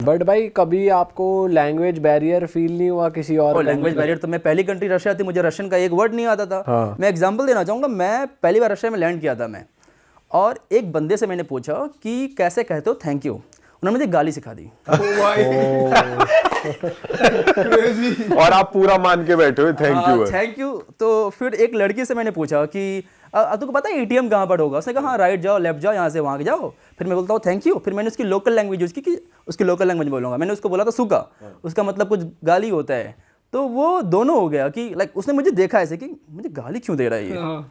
But भाई कभी आपको लैंग्वेज बैरियर फील नहीं हुआ किसी और लैंग्वेज बैरियर तो मैं पहली कंट्री रशिया थी, मुझे रशियन का एक वर्ड नहीं आता था। हाँ। मैं एग्जांपल देना चाहूँगा, मैं पहली बार रशिया में लैंड किया था मैं, और एक बंदे से मैंने पूछा कि कैसे कहते हो थैंक यू, उन्होंने मुझे गाली सिखा दी। और आप पूरा मान के बैठे हुए थैंक यू थैंक यू। तो फिर एक लड़की से मैंने पूछा कि तुमको पता है एटीएम कहाँ पर होगा? उसने कहा हाँ राइट जाओ लेफ्ट जाओ यहाँ से वहाँ जाओ। फिर मैं बोलता हूँ थैंक यू, फिर मैंने उसकी लोकल लैंग्वेज यूज़ की कि उसकी लोकल लैंग्वेज बोलूँगा। मैंने उसको बोला था सूखा, उसका मतलब कुछ गाली होता है। तो वो दोनों हो गया कि लाइक उसने मुझे देखा ऐसे कि मुझे गाली क्यों दे रहा है ये,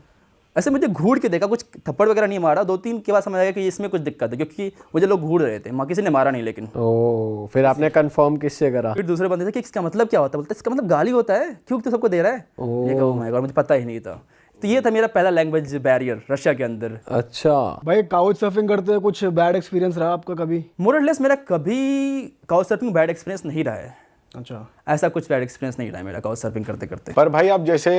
ऐसे मुझे घूर के देखा, कुछ थप्पड़ वगैरह नहीं मारा। 2-3 के बाद समझ आया कि इसमें कुछ दिक्कत है, क्योंकि मुझे लोग घूर रहे थे, किसी ने मारा नहीं। लेकिन फिर आपने कंफर्म किससे करा? फिर दूसरे बंदे से कि इसका मतलब क्या होता है? बोलते इसका मतलब गाली होता है, क्यों तू सबको दे रहा है? ये कहो मैं, और मुझे पता ही नहीं था। तो ये था मेरा पहला लैंग्वेज बैरियर रशिया के अंदर। अच्छा भाई काउच सर्फिंग करते हुए कुछ बैड एक्सपीरियंस रहा आपका कभी? मोर और लेस मेरा कभी काउच सर्फिंग बैड एक्सपीरियंस नहीं रहा है। अच्छा, ऐसा कुछ बैड एक्सपीरियंस नहीं रहा है मेरा काउच सर्फिंग करते करते। पर भाई आप जैसे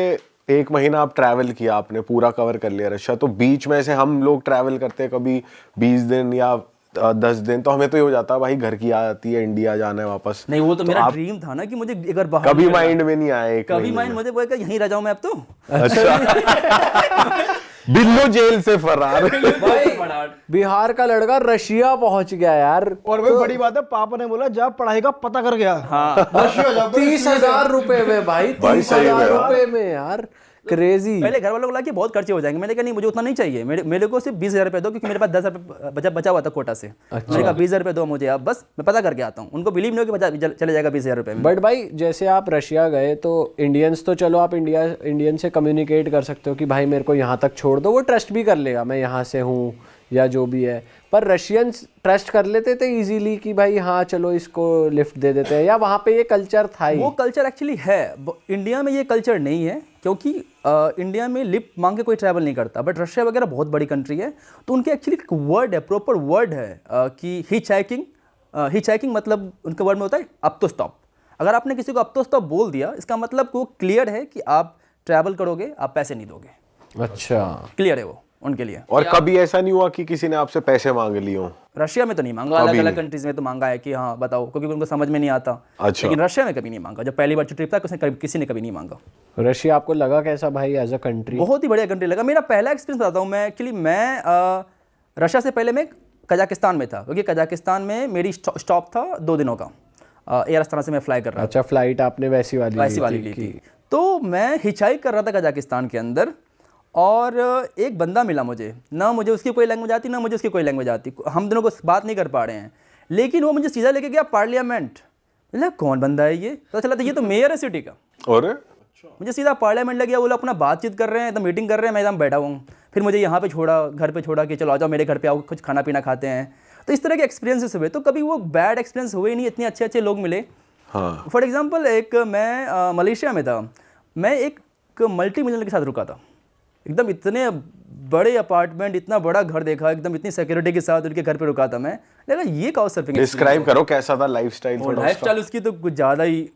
1 महीना आप ट्रैवल किया, आपने पूरा कवर कर लिया रशिया, तो बीच में से हम लोग ट्रैवल करते हैं कभी 20 दिन या 10 दिन, तो हमें तो ये हो जाता है भाई घर की आती है, इंडिया जाना है वापस। नहीं वो तो मेरा ड्रीम था ना कि मुझे एक बार बाहर कभी माइंड में नहीं आया? कभी माइंड मुझे बोला यहीं रह जाऊं मैं अब तो। बिल्लो जेल से फरार। बिहार का लड़का रशिया पहुंच गया यार। और भाई बड़ी बात है, पापा ने बोला जा पढ़ाई का पता कर गया। हाँ। रशिया जा 30,000 रुपए में भाई, 30,000 रुपए में यार, क्रेजी। पहले घर वालों को लगा कि बहुत खर्चे हो जाएंगे। मैंने कहा नहीं मुझे उतना नहीं चाहिए, मेरे को सिर्फ 20,000 रुपये दो, क्योंकि मेरे पास 10,000 रुपये बचा हुआ था कोटा से। मैंने कहा 20,000 रुपये दो मुझे, आप बस मैं पता करके आता हूँ। उनको बिलीव नहीं हो कि चले जाएगा 20,000 रुपये में। बट भाई जैसे आप रशिया गए तो इंडियंस तो चलो आप इंडियन से कम्युनिकेट कर सकते हो कि भाई मेरे को यहाँ तक छोड़ दो, वो ट्रस्ट भी कर लेगा मैं यहाँ से हूँ या जो भी है। पर रशियंस ट्रस्ट कर लेते थे इजीली कि भाई हाँ चलो इसको लिफ्ट दे देते हैं, या वहाँ पे ये कल्चर था ही? वो कल्चर एक्चुअली है, इंडिया में ये कल्चर नहीं है, क्योंकि इंडिया में लिफ्ट मांग के कोई ट्रैवल नहीं करता। बट रशिया वगैरह बहुत बड़ी कंट्री है, तो उनके एक्चुअली एक वर्ड है, प्रॉपर वर्ड है कि हिच हाइकिंग मतलब उनके वर्ड में होता है अप तो स्टॉप। अगर आपने किसी को अप तो स्टॉप बोल दिया, इसका मतलब वो क्लियर है कि आप ट्रैवल करोगे, आप पैसे नहीं दोगे। अच्छा, क्लियर है वो उनके लिए। और कभी ऐसा नहीं हुआ कि किसी ने आपसे पैसे मांग लिए हो? रशिया में तो नहीं मांगा, अलग अलग कंट्रीज में तो मांगा है कि हाँ बताओ, क्योंकि उनको समझ में नहीं आता। अच्छा। लेकिन रशिया में कभी नहीं मांगा। जब पहली बार ट्रिप था किसी ने कभी नहीं मांगा। रशिया आपको लगा कैसा भाई एज अ कंट्री? बहुत ही बढ़िया कंट्री लगा। मेरा पहला एक्सपीरियंस बताता हूँ मैं। एक्चुअली मैं रशिया से पहले मैं कजाकिस्तान में था, क्योंकि कजाकिस्तान में मेरी स्टॉप था 2 दिनों का। एयर अस्थाना से मैं फ्लाई कर रहा था। अच्छा, फ्लाइट आपने वैसी वाली ली थी। तो मैं हिचाइक कर रहा था कजाकिस्तान के अंदर, और एक बंदा मिला मुझे, ना मुझे उसकी कोई लैंग्वेज आती ना मुझे उसकी कोई लैंग्वेज आती, हम दोनों को बात नहीं कर पा रहे हैं। लेकिन वो मुझे सीधा लेके गया पार्लियामेंट। मतलब कौन बंदा है ये? तो चला था ये तो मेयर है सिटी का। और मुझे सीधा पार्लियामेंट लग गया। बोला अपना बातचीत कर रहे हैं, तो मीटिंग कर रहे हैं, मैं एकदम बैठा हूँ। फिर मुझे यहाँ पे छोड़ा, घर पे छोड़ा कि चलो आ जाओ मेरे घर पे आओ, कुछ खाना पीना खाते हैं। तो इस तरह के एक्सपीरियंसेस हुए। तो कभी वो बैड एक्सपीरियंस हुए ही नहीं, इतने अच्छे अच्छे लोग मिले। हाँ। फॉर एग्जाम्पल एक मैं मलेशिया में था, मैं एक मल्टी मिलियनर के साथ रुका था। एकदम इतने बड़े अपार्टमेंट, इतना बड़ा घर देखा, एकदम इतनी सिक्योरिटी के साथ उनके घर पे रुका था मैं। लगा ये काउच सर्फिंग। डिस्क्राइब करो कैसा था लाइफस्टाइल? लाइफस्टाइल उसकी तो कुछ ज़्यादा ही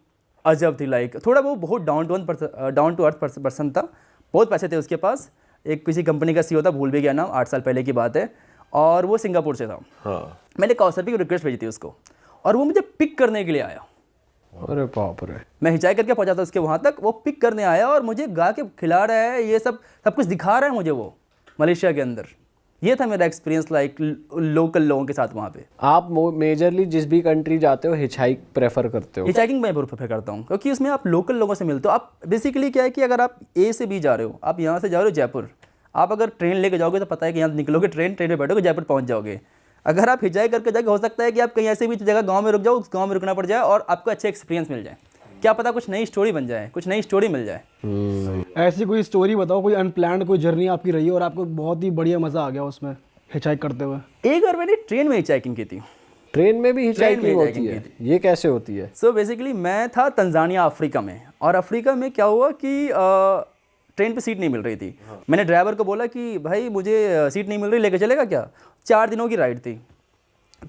अजब थी। लाइक थोड़ा वो बहुत डाउन टू अर्थ पर्सन था। बहुत पैसे थे उसके पास। एक किसी कंपनी का सीईओ था, भूल भी गया नाम, 8 साल पहले की बात है, और वो सिंगापुर से था। हाँ। मैंने काउच सर्फिंग की रिक्वेस्ट भेजी थी उसको, और वो मुझे पिक करने के लिए आया। अरे बाप रे। मैं हिचाई करके पहुंचा था उसके वहाँ तक, वो पिक करने आया और मुझे गा के खिला रहा है, ये सब कुछ दिखा रहा है मुझे वो मलेशिया के अंदर। ये था मेरा एक्सपीरियंस लाइक लोकल लोगों के साथ वहाँ पे। आप मेजरली जिस भी कंट्री जाते हो हिचहाइक प्रेफर करते हो? हिचाइकिंग मैं प्रेफर करता हूँ, क्योंकि उसमें आप लोकल लोगों से मिलते हो। आप बेसिकली क्या है कि अगर आप ए से बी जा रहे हो, आप यहाँ से जा रहे हो जयपुर, आप अगर ट्रेन लेके जाओगे तो पता है कि यहाँ निकलोगे, ट्रेन में बैठोगे, जयपुर पहुँच जाओगे। अगर आप हिचाई करके जाके, हो सकता है कि आप कहीं ऐसे भी जगह गाँव में रुक जाओ, उस गाँव में रुकना पड़ जाए और आपको अच्छे एक्सपीरियंस मिल जाए। क्या पता कुछ नई स्टोरी बन जाए, कुछ नई स्टोरी मिल जाए। ऐसी कोई स्टोरी बताओ, कोई अनप्लान्ड कोई जर्नी आपकी रही है और आपको बहुत ही बढ़िया मजा आ गया उसमें हिचहाइक करते हुए? एक बार मैंने ट्रेन में हिचाइकिंग की थी। ट्रेन में भी हिचहाइकिंग होती है? ये कैसे होती है? सो बेसिकली मैं था तंजानिया अफ्रीका में, और अफ्रीका में क्या हुआ कि ट्रेन पे सीट नहीं मिल रही थी। मैंने ड्राइवर को बोला कि भाई मुझे सीट नहीं मिल रही, लेके चलेगा क्या? 4 दिनों की राइड थी।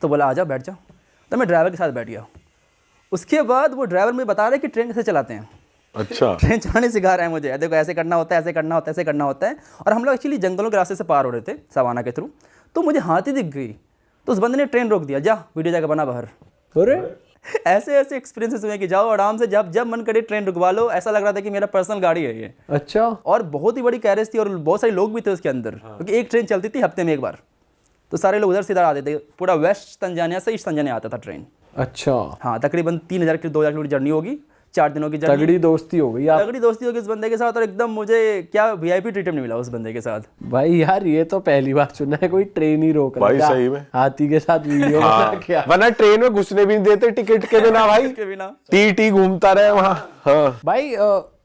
तो बोला आ जाओ बैठ जाओ। तो मैं ड्राइवर के साथ बैठ गया। उसके बाद वो ड्राइवर मुझे बता रहा है कि ट्रेन कैसे चलाते हैं। अच्छा। ट्रेन चलाने सिखा रहा है मुझे, देखो ऐसे करना होता है, ऐसे करना होता है, ऐसे करना होता है। और हम लोग एक्चुअली जंगलों के रास्ते से पार हो रहे थे सवाना के थ्रू। तो मुझे हाथी दिख गई, तो उस बंदे ने ट्रेन रोक दिया, जा वीडियो जाकर बना बाहर। अरे ऐसे ऐसे एक्सपीरियंसेस हुए कि जाओ आराम से, जब जब मन करे ट्रेन रुकवा लो, ऐसा लग रहा था कि मेरा पर्सनल गाड़ी है ये। अच्छा। और बहुत ही बड़ी कैरेज थी और बहुत सारे लोग भी थे उसके अंदर, क्योंकि एक ट्रेन चलती थी हफ्ते में एक बार, तो सारे लोग उधर से इधर आते थे। पूरा वेस्ट तंजानिया से ईस्ट तंजानिया आता था ट्रेन। अच्छा, हाँ, तकरीबन 3000 की 2000 किलोमीटर जर्नी होगी, 4 दिनों की जर्नी। तगड़ी दोस्ती हो गई आप। तगड़ी दोस्ती होगी उस बंदे के साथ, और एकदम मुझे क्या वीआईपी ट्रीटमेंट मिला उस बंदे के साथ। भाई यार ये तो पहली बार सुना है कोई ट्रेन ही रोक रहा है। भाई सही में। हाथी के साथ वीडियो बना क्या। वरना ट्रेन में घुसने भी नहीं देते टिकट के बिना भाई, के बिना टी घूमता रहे वहाँ। हाँ भाई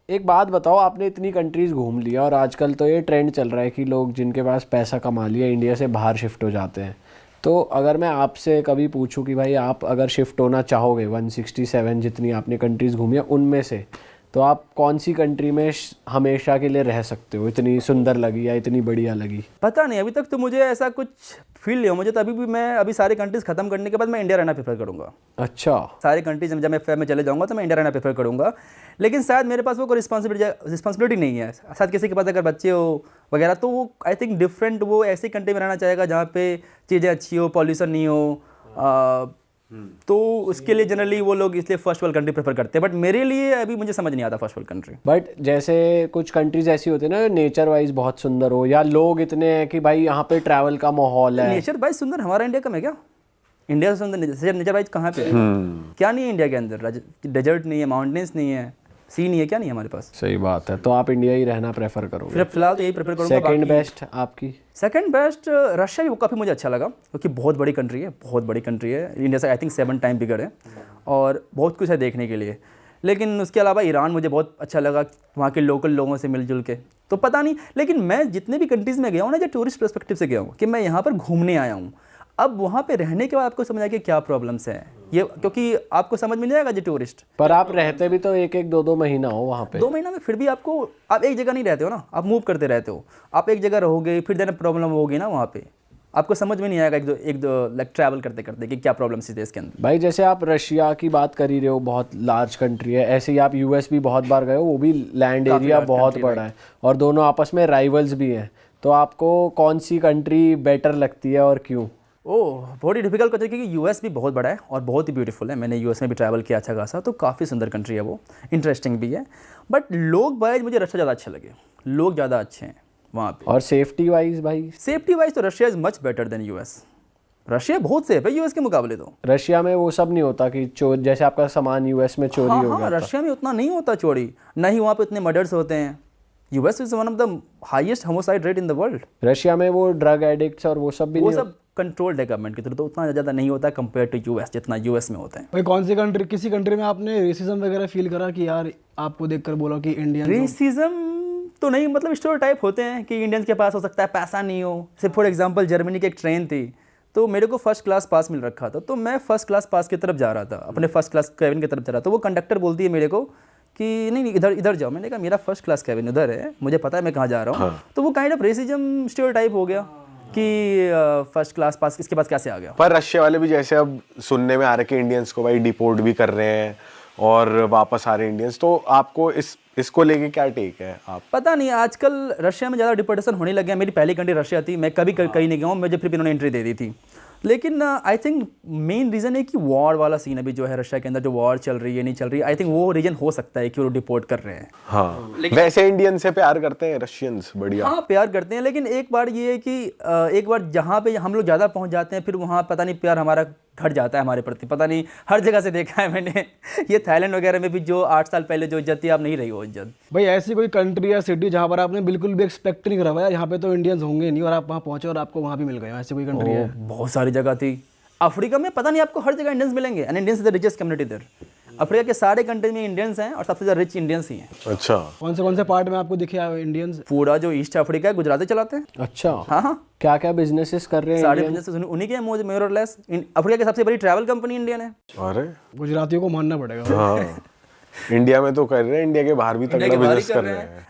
एक बात बताओ, आपने इतनी कंट्रीज घूम लिया और आजकल तो ये ट्रेंड चल रहा है कि लोग जिनके पास पैसा कमा लिया इंडिया से बाहर शिफ्ट हो जाते हैं। तो अगर मैं आपसे कभी पूछूं कि भाई आप अगर शिफ्ट होना चाहोगे 167 जितनी आपने कंट्रीज घूमी है उनमें से, तो आप कौन सी कंट्री में हमेशा के लिए रह सकते हो, इतनी सुंदर लगी या इतनी बढ़िया लगी? पता नहीं, अभी तक तो मुझे ऐसा कुछ फील नहीं हो मुझे, तो अभी सारे कंट्रीज खत्म करने के बाद मैं इंडिया रहना प्रेफर करूँगा। अच्छा। सारे कंट्रीज जब मैं चले जाऊँगा तो मैं इंडिया रहना प्रेफर करूँगा, लेकिन शायद मेरे पास वो कोई रिस्पॉन्सिबिलिटी नहीं है। शायद किसी के पास अगर बच्चे हो वगैरह, तो वो आई थिंक डिफरेंट, वो ऐसी कंट्री में रहना चाहेगा जहाँ पे चीज़ें अच्छी हो, पॉल्यूशन नहीं हो, तो उसके लिए जनरली वो लोग इसलिए फर्स्ट वर्ल्ड कंट्री प्रेफर करते हैं। बट मेरे लिए अभी मुझे समझ नहीं आता फर्स्ट वर्ल्ड कंट्री। बट जैसे कुछ कंट्रीज ऐसी होती है ना नेचर वाइज बहुत सुंदर हो, या लोग इतने हैं कि भाई यहाँ पे ट्रैवल का माहौल है। नेचर वाइज सुंदर हमारा इंडिया कम है क्या? इंडिया से सुंदर नेचर वाइज कहाँ पे है? क्या नहीं है इंडिया के अंदर? डेजर्ट नहीं है, माउंटेन्स नहीं है, सी नहीं है, क्या नहीं है हमारे पास? सही बात है। तो आप इंडिया ही रहना प्रेफर करोगे? फिर फिलहाल तो यही प्रेफर करूँगा। सेकंड बेस्ट आपकी? सेकंड बेस्ट रशिया भी काफ़ी मुझे अच्छा लगा, क्योंकि बहुत बड़ी कंट्री है, बहुत बड़ी कंट्री है, इंडिया से आई थिंक 7 टाइम बिगर है और बहुत कुछ है देखने के लिए। लेकिन उसके अलावा ईरान मुझे बहुत अच्छा लगा, वहाँ के लोकल लोगों से मिलजुल के। तो पता नहीं, लेकिन मैं जितने भी कंट्रीज़ में गया हूँ ना, जो टूरिस्ट पर्सपेक्टिव से गया हूँ कि मैं यहाँ पर घूमने आया हूँ, अब वहाँ पे रहने के बाद आपको समझ आया कि क्या प्रॉब्लम्स हैं ये, क्योंकि आपको समझ में नहीं आएगा जो टूरिस्ट। पर आप रहते भी तो 1-2 महीना हो वहाँ पे। 2 महीना में फिर भी आप एक जगह नहीं रहते हो ना, आप मूव करते रहते हो। आप एक जगह रहोगे, फिर देना प्रॉब्लम होगी ना वहाँ पे, आपको समझ में नहीं आएगा एक दो लाइक ट्रैवल करते करते कि क्या प्रॉब्लम्स है इसके अंदर। भाई जैसे आप रशिया की बात कर ही रहे हो, बहुत लार्ज कंट्री है, ऐसे ही आप यूएस भी बहुत बार गए हो, वो भी लैंड एरिया बहुत बड़ा है और दोनों आपस में राइवल्स भी हैं। तो आपको कौन सी कंट्री बेटर लगती है और क्यों? ओह, बहुत ही डिफिकल्ट क्वेश्चन, क्योंकि यूएस भी बहुत बड़ा है और बहुत ही ब्यूटीफुल है। मैंने यूएस में भी ट्रैवल किया अच्छा खासा, तो काफ़ी सुंदर कंट्री है वो, इंटरेस्टिंग भी है। बट लोग वाइज मुझे रशिया ज़्यादा अच्छे लगे, लोग ज़्यादा अच्छे हैं वहाँ पे। और सेफ्टी वाइज भाई? सेफ्टी वाइज तो Russia is much better than US. Russia बहुत सेफ है यूएस के मुकाबले। तो रशिया में वो सब नहीं होता कि चोर, जैसे आपका सामान यूएस में चोरी हो गया था। रशिया में उतना नहीं होता चोरी, ना ही वहाँ पे उतने मर्डर्स होते हैं। US is one of the highest homicide rate in the world. Russia में वो ड्रग एडिक्ट्स और वो सब भी वो नहीं सब कंट्रोल्ड है गवर्नमेंट की तरफ, तो उतना ज़्यादा नहीं होता कंपेयर टू यूएस जितना यूएस में होता है। भाई कौन सी कंट्री, किसी कंट्री में आपने रेसिज्म वगैरह फील करा कि यार आपको देखकर बोला कि इंडियन? रेसिज्म तो नहीं, मतलब स्टीरियोटाइप होते हैं कि इंडियंस के पास हो सकता है पैसा नहीं हो। जैसे फॉर एग्जांपल जर्मनी की एक ट्रेन थी, तो मेरे को फर्स्ट क्लास पास मिल रखा था, तो मैं फर्स्ट क्लास पास की तरफ जा रहा था, अपने फर्स्ट क्लास कैबिन की तरफ जा रहा था। तो वो कंडक्टर बोलती है मेरे को कि नहीं इधर इधर जाओ। मैंने कहा मेरा फर्स्ट क्लास कैबिन उधर है, मुझे पता है मैं कहाँ जा रहा हूँ। तो वो काइंड ऑफ रेसिज्म स्टीरियोटाइप हो गया कि फर्स्ट क्लास पास इसके पास कैसे आ गया। पर रशिया वाले भी जैसे अब सुनने में आ रहे कि इंडियंस को भाई डिपोर्ट भी कर रहे हैं और वापस आ रहे हैं इंडियंस, तो आपको इसको लेके क्या टेक है आप? पता नहीं, आजकल रशिया में ज़्यादा डिपोर्टेशन होने लग गया। मेरी पहली कंट्री रशिया थी, मैं कभी कहीं नहीं गया हूँ, मुझे फिर भी इन्होंने एंट्री दे दी थी। लेकिन आई थिंक मेन रीज़न है कि वॉर वाला सीन अभी जो है रशिया के अंदर, जो वॉर चल रही है नहीं चल रही, आई थिंक वो रीजन हो सकता है कि वो डिपोर्ट कर रहे हैं। हाँ, वैसे इंडियन से प्यार करते हैं रशियंस, बढ़िया। हाँ, प्यार करते हैं, लेकिन एक बार ये है कि एक बार जहाँ पे हम लोग ज़्यादा पहुँच जाते हैं, फिर वहाँ पता नहीं प्यार हमारा घट जाता है हमारे प्रति। पता नहीं, हर जगह से देखा है मैंने। ये थाईलैंड वगैरह में भी जो 8 साल पहले जो इज्जत थी, अब नहीं रही वो इज्जत। भाई ऐसी कोई कंट्री या सिटी जहाँ पर आपने बिल्कुल भी एक्सपेक्ट नहीं करा हुआ यार यहाँ पे तो इंडियंस होंगे नहीं, और आप वहाँ पहुँचे और आपको वहाँ भी मिल गए, ऐसी कोई कंट्री है? बहुत सारी जगह थी अफ्रीका में, पता नहीं आपको हर जगह इंडियंस मिलेंगे, and Indians is the richest community there. Africa के सारे कंट्री में इंडियंस हैं और सबसे ज़्यादा रिच इंडियंस ही हैं। अच्छा, कौन से पार्ट में आपको दिखे इंडियंस? पूरा जो ईस्ट अफ्रीका है, गुजराती चलाते हैं। अच्छा, हाँ हाँ, क्या क्या बिजनेसेस कर रहे हैं? सारे बिजनेस उन्हीं के हैं मोर और लेस। अफ्रीका की सबसे बड़ी ट्रैवल कंपनी इंडियन है। अरे गुजरातियों को मानना पड़ेगा। हाँ, इंडिया में तो कर रहे हैं, इंडिया के बाहर भी तगड़ा बिजनेस कर रहे हैं।